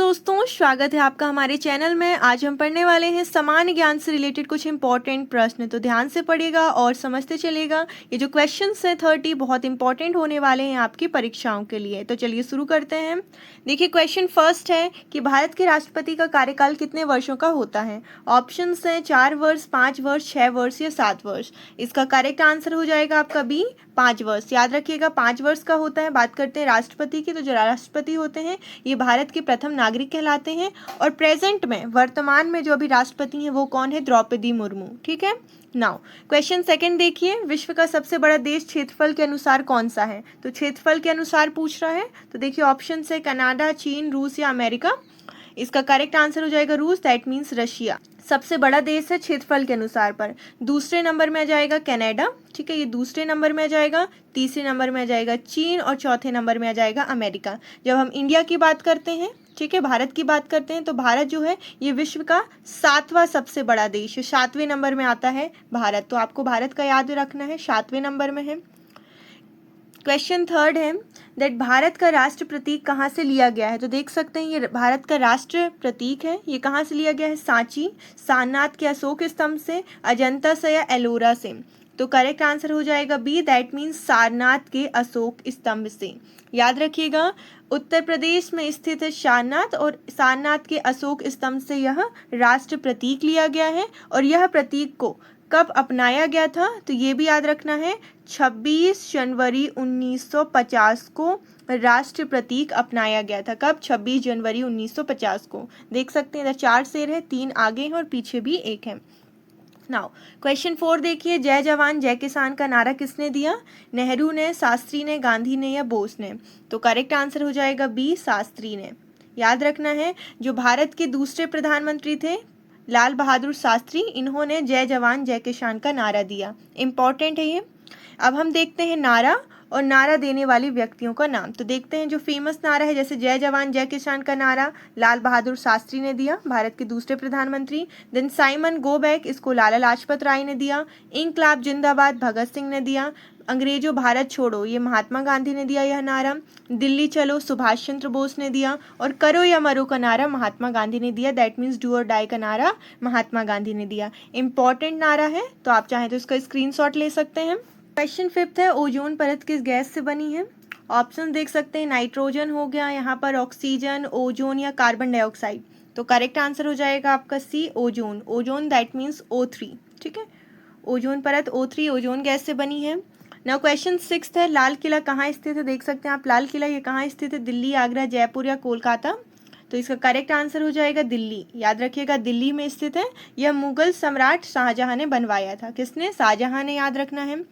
दोस्तों, स्वागत है आपका हमारे चैनल में। आज हम पढ़ने वाले हैं सामान्य ज्ञान से रिलेटेड कुछ इंपॉर्टेंट प्रश्न। तो ध्यान से पढ़िएगा और समझते चलिएगा। ये जो क्वेश्चंस हैं 30 बहुत इंपॉर्टेंट होने वाले हैं आपकी परीक्षाओं के लिए। तो चलिए शुरू करते हैं। देखिए, क्वेश्चन फर्स्ट है कि भारत के राष्ट्रपति का कार्यकाल कितने वर्षों का होता है। ऑप्शंस हैं 4 वर्ष, 5 वर्ष, 6 वर्ष या 7 वर्ष। इसका करेक्ट आंसर हो जाएगा आपका बी, 5 वर्ष। याद रखिएगा 5 वर्ष का होता है। बात करते हैं राष्ट्रपति की, तो जो राष्ट्रपति होते हैं ये भारत के प्रथम नागरिक कहलाते हैं। और प्रेजेंट में, वर्तमान में जो अभी राष्ट्रपति हैं वो कौन है, द्रौपदी मुर्मू। ठीक है। नाउ क्वेश्चन सेकंड देखिए, विश्व का सबसे बड़ा देश क्षेत्रफल के अनुसार कौन सा है। तो क्षेत्रफल के अनुसार पूछ रहा है। तो देखिए ऑप्शन है कनाडा, चीन, रूस या अमेरिका। इसका करेक्ट आंसर हो जाएगा रूस, दैट मीन्स रशिया। सबसे बड़ा देश है क्षेत्रफल के अनुसार पर। दूसरे नंबर में आ जाएगा कनाडा, ठीक है, ये दूसरे नंबर में आ जाएगा। तीसरे नंबर में आ जाएगा चीन और चौथे नंबर में आ जाएगा अमेरिका। जब हम इंडिया की बात करते हैं, ठीक है, भारत की बात करते हैं, तो भारत जो है ये विश्व का 7वां सबसे बड़ा देश है। 7वें नंबर में आता है भारत। तो आपको भारत का याद रखना है, 7वें नंबर में है। क्वेश्चन थर्ड है दैट भारत का राष्ट्र प्रतीक कहाँ से लिया गया है। तो देख सकते हैं ये भारत का राष्ट्र प्रतीक है, ये कहाँ से लिया गया है, सांची, सारनाथ के अशोक स्तंभ से, अजंता से या एलोरा से। तो करेक्ट आंसर हो जाएगा बी, दैट मीन्स सारनाथ के अशोक स्तंभ से। याद रखिएगा उत्तर प्रदेश में स्थित है सारनाथ, और सारनाथ के अशोक स्तंभ से यह राष्ट्र प्रतीक लिया गया है। और यह प्रतीक को कब अपनाया गया था, तो ये भी याद रखना है, 26 जनवरी 1950 को राष्ट्र प्रतीक अपनाया गया था। कब, 26 जनवरी 1950 को। देख सकते हैं इधर 4 शेर है, 3 आगे हैं और पीछे भी 1 है। नाउ क्वेश्चन 4 देखिए, जय जवान जय किसान का नारा किसने दिया। नेहरू ने, शास्त्री ने, गांधी ने या बोस ने। तो करेक्ट आंसर हो जाएगा बी, शास्त्री ने। याद रखना है जो भारत के दूसरे प्रधानमंत्री थे लाल बहादुर शास्त्री, इन्होंने जय जवान जय किसान का नारा दिया। इंपॉर्टेंट है ये। अब हम देखते हैं नारा और नारा देने वाले व्यक्तियों का नाम। तो देखते हैं जो फेमस नारा है, जैसे जय जवान जय किसान का नारा लाल बहादुर शास्त्री ने दिया, भारत के दूसरे प्रधानमंत्री। देन साइमन गो बैक, इसको लाला लाजपत राय ने दिया। इंकलाब जिंदाबाद, भगत सिंह ने दिया। अंग्रेजों भारत छोड़ो, ये महात्मा गांधी ने दिया यह नारा। दिल्ली चलो, सुभाष चंद्र बोस ने दिया। और करो या मरो का नारा महात्मा गांधी ने दिया, दैट मीन्स डू और डाई का नारा महात्मा गांधी ने दिया। इंपॉर्टेंट नारा है, तो आप चाहें तो इसका स्क्रीनशॉट ले सकते हैं। क्वेश्चन 5 है, ओजोन परत किस गैस से बनी है। ऑप्शन देख सकते हैं, नाइट्रोजन हो गया, यहाँ पर ऑक्सीजन, ओजोन या कार्बन डाइऑक्साइड। तो करेक्ट आंसर हो जाएगा आपका C, ozone. Ozone that means O3, ठीक है। ओजोन परत O3 ओजोन गैस से बनी है। नाउ क्वेश्चन 6 है, लाल किला कहाँ स्थित है। देख सकते हैं आप लाल किला, ये कहाँ स्थित है, दिल्ली, आगरा, जयपुर या कोलकाता। तो इसका करेक्ट आंसर हो जाएगा दिल्ली। याद रखिएगा दिल्ली में स्थित है। यह मुगल सम्राट शाहजहां ने बनवाया था। किसने, शाहजहां ने। याद रखना है।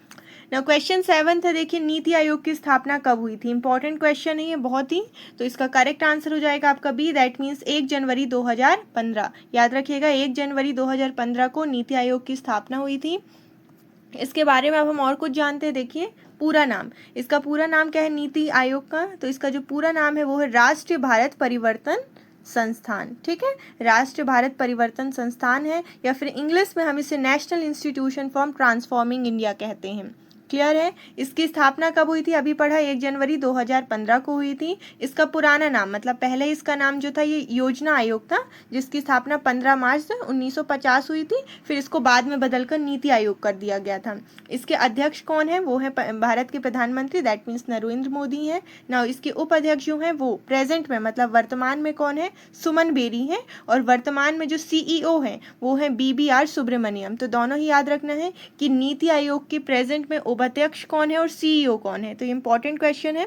नाउ क्वेश्चन 7 है, देखिए नीति आयोग की स्थापना कब हुई थी। इंपॉर्टेंट क्वेश्चन है ये बहुत ही। तो इसका करेक्ट आंसर हो जाएगा आपका बी, दैट मीन्स 1 जनवरी 2015। याद रखिएगा 1 जनवरी 2015 को नीति आयोग की स्थापना हुई थी। इसके बारे में अब हम और कुछ जानते हैं। देखिए पूरा नाम, इसका पूरा नाम क्या है नीति आयोग का। तो इसका जो पूरा नाम है वो है राष्ट्रीय भारत परिवर्तन संस्थान, ठीक है। राष्ट्रीय भारत परिवर्तन संस्थान है, या फिर इंग्लिश में हम इसे national institution for transforming India कहते हैं। क्लियर है। इसकी स्थापना कब हुई थी, अभी पढ़ा, 1 जनवरी 2015 को हुई थी। इसका पुराना नाम, मतलब पहले इसका नाम जो था ये योजना आयोग था, जिसकी स्थापना 15 मार्च 1950 हुई थी। फिर इसको बाद में बदलकर नीति आयोग कर दिया गया था। इसके अध्यक्ष कौन है, वो है भारत के प्रधानमंत्री, दैट मीन्स नरेंद्र मोदी है। ना इसके उपाध्यक्ष जो है वो प्रेजेंट में, मतलब वर्तमान में कौन है, सुमन बेरी है। और वर्तमान में जो CEO है वो है BBR सुब्रमण्यम। तो दोनों ही याद रखना है कि नीति आयोग के प्रेजेंट में उपाध्यक्ष कौन है और CEO कौन है। तो ये इंपॉर्टेंट क्वेश्चन है।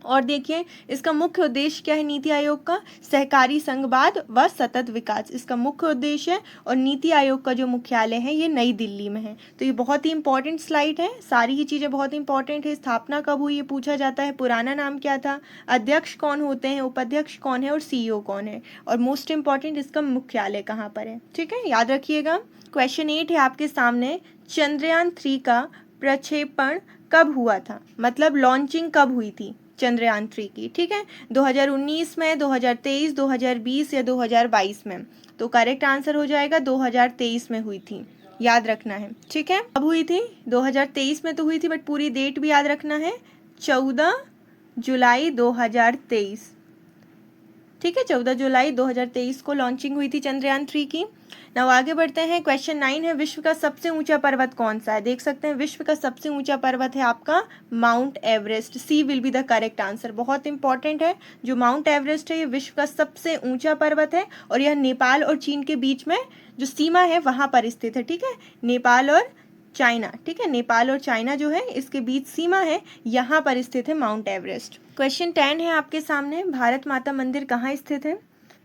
और देखिए इसका मुख्य उद्देश्य क्या है नीति आयोग का, सहकारी संघवाद व सतत विकास, इसका मुख्य उद्देश्य है। और नीति आयोग का जो मुख्यालय है ये नई दिल्ली में है। तो ये बहुत ही इंपॉर्टेंट स्लाइड है, सारी ही चीज़ें बहुत इंपॉर्टेंट है। स्थापना कब हुई ये पूछा जाता है, पुराना नाम क्या था, अध्यक्ष कौन होते हैं, उपाध्यक्ष कौन है और CEO कौन है, और मोस्ट इंपॉर्टेंट इसका मुख्यालय कहाँ पर है, ठीक है, याद रखिएगा। क्वेश्चन 8 है आपके सामने, चंद्रयान 3 का प्रक्षेपण कब हुआ था, मतलब लॉन्चिंग कब हुई थी चंद्रयान 3 की, ठीक है, 2019 में, 2023, 2020 या 2022 में। तो करेक्ट आंसर हो जाएगा 2023 में हुई थी। याद रखना है, ठीक है। कब हुई थी, 2023 में तो हुई थी, बट पूरी डेट भी याद रखना है, 14 जुलाई 2023। ठीक है, 14 जुलाई 2023 को लॉन्चिंग हुई थी चंद्रयान 3 की। नाउ आगे बढ़ते हैं। क्वेश्चन 9 है, विश्व का सबसे ऊंचा पर्वत कौन सा है? देख सकते हैं विश्व का सबसे ऊंचा पर्वत है आपका Mount Everest. C will be the correct answer. बहुत इंपॉर्टेंट है, जो माउंट एवरेस्ट है ये विश्व का सबसे ऊंचा पर्वत है और यह नेपाल और चीन के बीच में जो सीमा है वहां पर स्थित है। ठीक है, नेपाल और चाइना, ठीक है, नेपाल और चाइना जो है इसके बीच सीमा है, यहाँ पर स्थित है माउंट एवरेस्ट। क्वेश्चन 10 है आपके सामने, भारत माता मंदिर कहाँ स्थित है?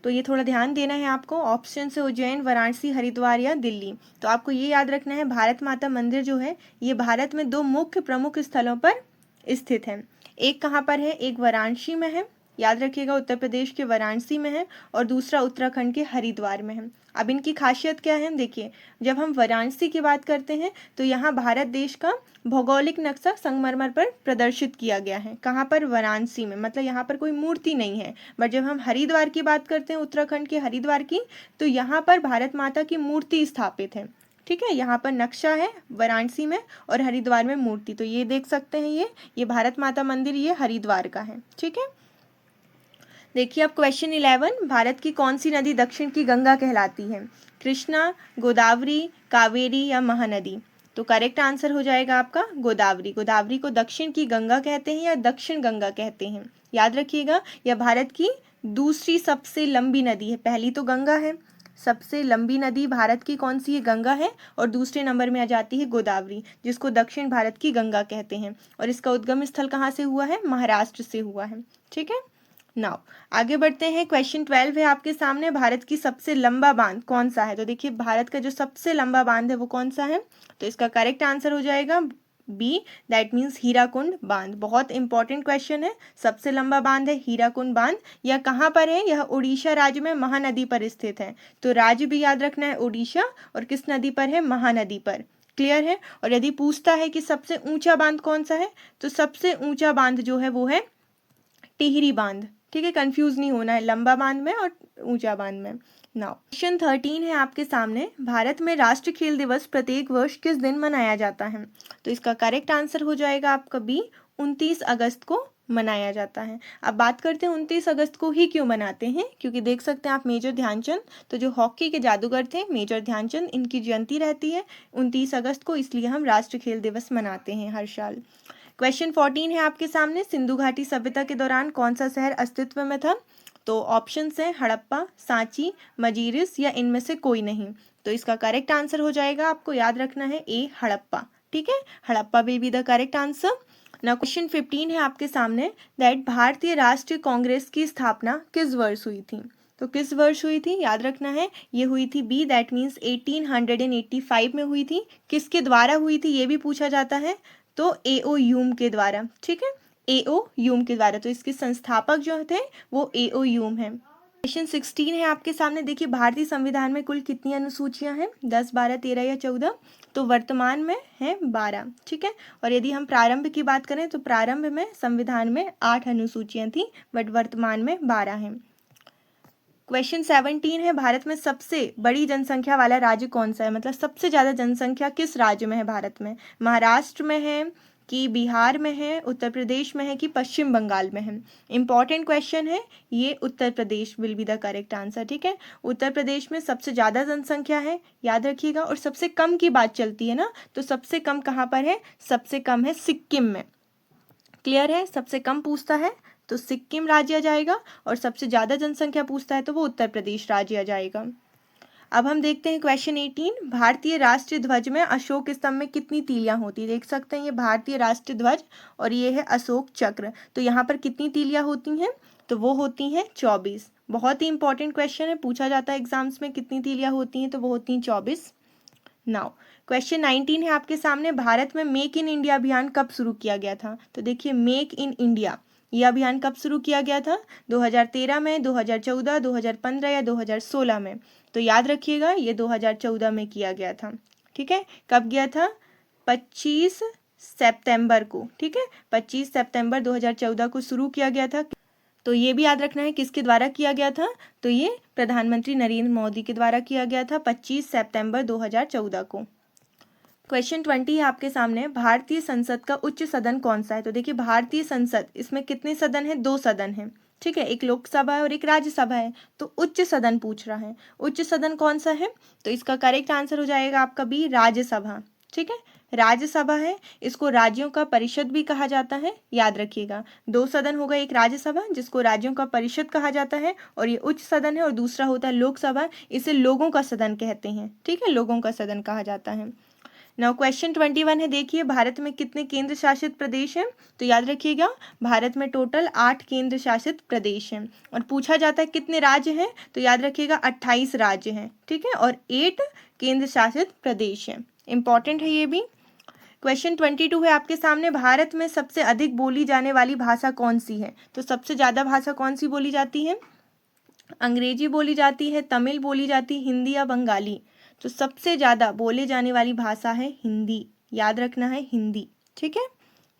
तो ये थोड़ा ध्यान देना है आपको। ऑप्शन से उज्जैन, वाराणसी, हरिद्वार या दिल्ली। तो आपको ये याद रखना है, भारत माता मंदिर जो है ये भारत में दो मुख्य प्रमुख स्थलों पर स्थित है। एक कहाँ पर है? एक वाराणसी में है, याद रखिएगा उत्तर प्रदेश के वाराणसी में है, और दूसरा उत्तराखंड के हरिद्वार में है। अब इनकी खासियत क्या है? देखिए, जब हम वाराणसी की बात करते हैं तो यहाँ भारत देश का भौगोलिक नक्शा संगमरमर पर प्रदर्शित किया गया है। कहाँ पर? वाराणसी में, मतलब यहाँ पर कोई मूर्ति नहीं है। बट जब हम हरिद्वार की बात करते हैं, उत्तराखंड के हरिद्वार की, तो यहाँ पर भारत माता की मूर्ति स्थापित है। ठीक है, यहाँ पर नक्शा है वाराणसी में और हरिद्वार में मूर्ति। तो ये देख सकते हैं, ये भारत माता मंदिर ये हरिद्वार का है। ठीक है, देखिए अब क्वेश्चन 11, भारत की कौन सी नदी दक्षिण की गंगा कहलाती है? कृष्णा, गोदावरी, कावेरी या महानदी? तो करेक्ट आंसर हो जाएगा आपका गोदावरी। गोदावरी को दक्षिण की गंगा कहते हैं या दक्षिण गंगा कहते हैं। याद रखिएगा, यह भारत की दूसरी सबसे लंबी नदी है। पहली तो गंगा है, सबसे लंबी नदी भारत की कौन सी है? गंगा है। और दूसरे नंबर में आ जाती है गोदावरी, जिसको दक्षिण भारत की गंगा कहते हैं। और इसका उद्गम स्थल कहाँ से हुआ है? महाराष्ट्र से हुआ है। ठीक है, नाउ आगे बढ़ते हैं। क्वेश्चन 12 है आपके सामने, भारत की सबसे लंबा बांध कौन सा है? तो देखिए भारत का जो सबसे लंबा बांध है वो कौन सा है? तो इसका करेक्ट आंसर हो जाएगा बी, दैट मीन्स हीराकुंड बांध। बहुत इंपॉर्टेंट क्वेश्चन है। सबसे लंबा बांध है हीराकुंड बांध। यह कहाँ पर है? यह उड़ीसा राज्य में महानदी पर स्थित है। तो राज्य भी याद रखना है उड़ीसा, और किस नदी पर है? महानदी पर। क्लियर है। और यदि पूछता है कि सबसे ऊंचा बांध कौन सा है, तो सबसे ऊंचा बांध जो है वो है टिहरी बांध। ठीक है, कंफ्यूज नहीं होना है लंबा बांध में और ऊंचा बांध में। नाउ क्वेश्चन 13 है आपके सामने, भारत में राष्ट्रीय खेल दिवस प्रत्येक वर्ष किस दिन मनाया जाता है? तो इसका करेक्ट आंसर हो जाएगा आपका बी, 29 अगस्त को मनाया जाता है। अब बात करते हैं 29 अगस्त को ही क्यों मनाते हैं, क्योंकि देख सकते हैं आप मेजर ध्यानचंद, तो जो हॉकी के जादूगर थे मेजर ध्यानचंद, इनकी जयंती रहती है 29 अगस्त को, इसलिए हम राष्ट्रीय खेल दिवस मनाते हैं हर साल। क्वेश्चन 14 है आपके सामने, सिंधु घाटी सभ्यता के दौरान कौन सा शहर अस्तित्व में था? तो ऑप्शन है हड़प्पा, सांची, मजीरिस या इनमें से कोई नहीं। तो इसका करेक्ट आंसर हो जाएगा, आपको याद रखना है ए, हड़प्पा। ठीक है, Harappa will be the correct answer. ना क्वेश्चन 15 है आपके सामने, दैट भारतीय राष्ट्रीय कांग्रेस की स्थापना किस वर्ष हुई थी? तो किस वर्ष हुई थी? याद रखना है, ये हुई थी बी, दैट मीन्स 1885 में हुई थी। किसके द्वारा हुई थी ये भी पूछा जाता है, तो एओ ह्यूम के द्वारा। ठीक है, एओ ह्यूम के द्वारा। तो इसके संस्थापक जो थे वो एओ ह्यूम है। क्वेश्चन 16 है आपके सामने, देखिए भारतीय संविधान में कुल कितनी अनुसूचियां हैं? 10, 12, 13 या 14? तो वर्तमान में है 12। ठीक है, और यदि हम प्रारंभ की बात करें तो प्रारंभ में संविधान में 8 अनुसूचियां थी, बट वर्तमान में 12 हैं। क्वेश्चन 17 है, भारत में सबसे बड़ी जनसंख्या वाला राज्य कौन सा है? मतलब सबसे ज्यादा जनसंख्या किस राज्य में है भारत में? महाराष्ट्र में है कि बिहार में है, उत्तर प्रदेश में है कि पश्चिम बंगाल में है? इंपॉर्टेंट क्वेश्चन है ये, Uttar Pradesh will be the correct answer. ठीक है, उत्तर प्रदेश में सबसे ज्यादा जनसंख्या है, याद रखिएगा। और सबसे कम की बात चलती है ना, तो सबसे कम कहाँ पर है? सबसे कम है सिक्किम में। क्लियर है, सबसे कम पूछता है तो सिक्किम राज्य आ जाएगा, और सबसे ज्यादा जनसंख्या पूछता है तो वो उत्तर प्रदेश राज्य आ जाएगा। अब हम देखते हैं क्वेश्चन 18, भारतीय राष्ट्रीय ध्वज में अशोक स्तंभ में कितनी तीलियां होती? देख सकते हैं ये भारतीय राष्ट्रीय ध्वज और ये है अशोक चक्र। तो यहाँ पर कितनी तीलियां होती हैं? तो वो होती हैं 24। बहुत ही इंपॉर्टेंट क्वेश्चन है, पूछा जाता है एग्जाम्स में कितनी तीलियां होती हैं, तो वो होती हैं 24। नाउ क्वेश्चन 19 है आपके सामने, भारत में मेक इन इंडिया अभियान कब शुरू किया गया था? तो देखिए मेक इन इंडिया ये अभियान कब शुरू किया गया था? 2013 में, 2014, 2015 या 2016 में? तो याद रखिएगा ये 2014 में किया गया था। ठीक है, कब गया था? 25 सितंबर को। ठीक है, 25 सितंबर 2014 को शुरू किया गया था। तो ये भी याद रखना है किसके द्वारा किया गया था? तो ये प्रधानमंत्री नरेंद्र मोदी के द्वारा किया गया था 25 सितंबर 2014 को। क्वेश्चन 20 है आपके सामने, भारतीय संसद का उच्च सदन कौन सा है? तो देखिए भारतीय संसद, इसमें कितने सदन हैं? 2 सदन हैं। ठीक है, एक लोकसभा है और एक राज्यसभा है, तो उच्च सदन पूछ रहा है, उच्च सदन कौन सा है? तो इसका करेक्ट आंसर हो जाएगा आपका बी, राज्यसभा। ठीक है, राज्यसभा है, इसको राज्यों का परिषद भी कहा जाता है, याद रखिएगा। दो सदन होगा, एक राज्यसभा जिसको राज्यों का परिषद कहा जाता है और ये उच्च सदन है, और दूसरा होता है लोकसभा, इसे लोगों का सदन कहते हैं। ठीक है, लोगों का सदन कहा जाता है। नाउ क्वेश्चन 21 है, देखिए भारत में कितने केंद्र शासित प्रदेश हैं? तो याद रखिएगा, भारत में टोटल 8 केंद्र शासित प्रदेश हैं। और पूछा जाता है कितने राज्य हैं? तो याद रखिएगा 28 राज्य हैं। ठीक है, और 8 केंद्र शासित प्रदेश हैं। इंपॉर्टेंट है ये भी। क्वेश्चन 22 है आपके सामने, भारत में सबसे अधिक बोली जाने वाली भाषा कौन सी है? तो सबसे ज़्यादा भाषा कौन सी बोली जाती है? अंग्रेजी बोली जाती है, तमिल बोली जाती है, हिंदी या बंगाली? तो सबसे ज़्यादा बोले जाने वाली भाषा है हिंदी, याद रखना है हिंदी। ठीक है,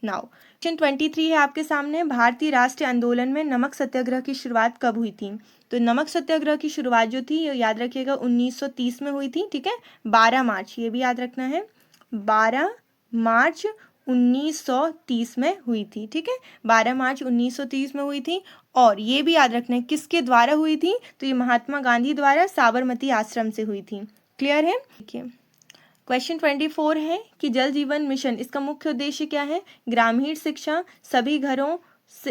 नाउ क्वेश्चन 23 है आपके सामने, भारतीय राष्ट्रीय आंदोलन में नमक सत्याग्रह की शुरुआत कब हुई थी? तो नमक सत्याग्रह की शुरुआत जो थी, याद रखिएगा 1930 में हुई थी। ठीक है, 12 मार्च, ये भी याद रखना है, 12 मार्च 1930 में हुई थी। ठीक है, 12 मार्च 1930 में हुई थी। और ये भी याद रखना है किसके द्वारा हुई थी? तो ये महात्मा गांधी द्वारा साबरमती आश्रम से हुई थी। क्लियर है? देखिए क्वेश्चन 24 है कि जल जीवन मिशन, इसका मुख्य उद्देश्य क्या है? ग्रामीण शिक्षा, सभी घरों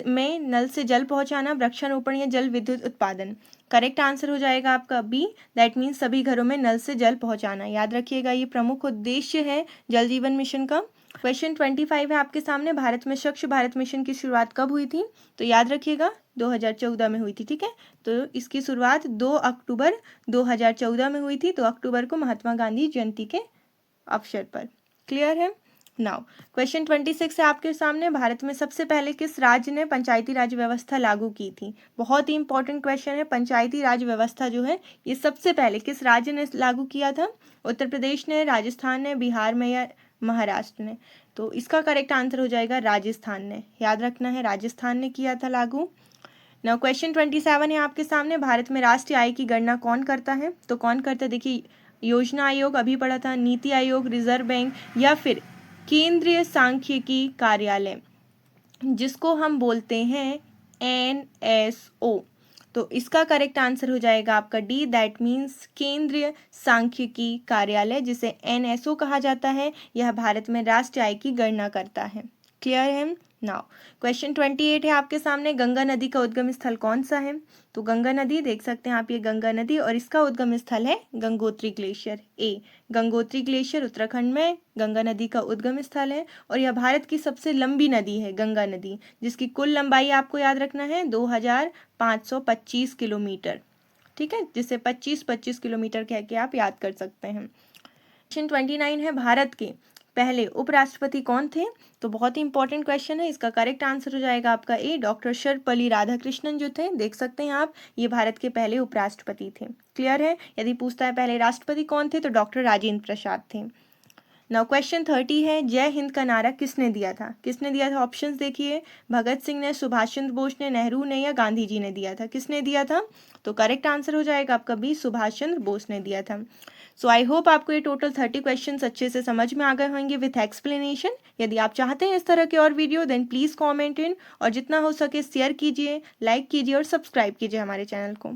में नल से जल पहुंचाना, वृक्षारोपण या जल विद्युत उत्पादन। करेक्ट आंसर हो जाएगा आपका बी, दैट मीन्स सभी घरों में नल से जल पहुंचाना। याद रखिएगा ये प्रमुख उद्देश्य है जल जीवन मिशन का। क्वेश्चन 25 है आपके सामने, भारत में स्वच्छ भारत मिशन की शुरुआत कब हुई थी? तो याद रखिएगा 2014 में हुई थी। ठीक है, तो इसकी शुरुआत 2 अक्टूबर 2014 में हुई थी, 2 अक्टूबर को महात्मा गांधी जयंती के अवसर पर। क्लियर है? नाउ क्वेश्चन 26 है आपके सामने, भारत में सबसे पहले किस राज्य ने पंचायती राज व्यवस्था लागू की थी? बहुत ही इंपॉर्टेंट क्वेश्चन है। पंचायती राज व्यवस्था जो है ये सबसे पहले किस राज्य ने लागू किया था? उत्तर प्रदेश ने, राजस्थान ने, बिहार में या महाराष्ट्र ने? तो इसका करेक्ट आंसर हो जाएगा राजस्थान ने। याद रखना है राजस्थान ने किया था लागू। नाउ क्वेश्चन 27 है आपके सामने, भारत में राष्ट्रीय आय की गणना कौन करता है? तो कौन करता है? देखिए योजना आयोग अभी पढ़ा था, नीति आयोग, रिजर्व बैंक या फिर केंद्रीय सांख्यिकी कार्यालय, जिसको हम बोलते हैं NSO। तो इसका करेक्ट आंसर हो जाएगा आपका डी, दैट मीन्स केंद्रीय सांख्यिकी कार्यालय, जिसे NSO कहा जाता है। यह भारत में राष्ट्रीय आय की गणना करता है। क्लियर है? नाउ क्वेश्चन 28 है आपके सामने, गंगा नदी का उद्गम स्थल कौन सा है? तो गंगा नदी देख सकते हैं आप, ये गंगा नदी, और इसका उद्गम स्थल है गंगोत्री ग्लेशियर। ए, गंगोत्री ग्लेशियर उत्तराखंड में गंगा नदी का उद्गम स्थल है, और यह भारत की सबसे लंबी नदी है गंगा नदी, जिसकी कुल लंबाई आपको याद रखना है 2525 किलोमीटर। ठीक है, जिसे 25-25 किलोमीटर कह के आप याद कर सकते हैं। क्वेश्चन 29 है, भारत के पहले उपराष्ट्रपति कौन थे? तो बहुत ही इंपॉर्टेंट क्वेश्चन है। इसका करेक्ट आंसर हो जाएगा आपका ए, डॉक्टर सर्वपल्ली राधाकृष्णन जो थे, देख सकते हैं आप, ये भारत के पहले उपराष्ट्रपति थे। क्लियर है? यदि पूछता है पहले राष्ट्रपति कौन थे, तो डॉक्टर राजेंद्र प्रसाद थे। नाउ क्वेश्चन 30 है, जय हिंद का नारा किसने दिया था? किसने दिया था? ऑप्शंस देखिए, भगत सिंह ने, सुभाष चंद्र बोस ने, नेहरू ने या गांधी जी ने दिया था? किसने दिया था? तो करेक्ट आंसर हो जाएगा आपका बी, सुभाष चंद्र बोस ने दिया था। सो आई होप आपको ये टोटल 30 क्वेश्चंस अच्छे से समझ में आ गए होंगे विथ एक्सप्लेनेशन। यदि आप चाहते हैं इस तरह के और video, then please comment in, और जितना हो सके शेयर कीजिए, लाइक कीजिए और सब्सक्राइब कीजिए हमारे चैनल को।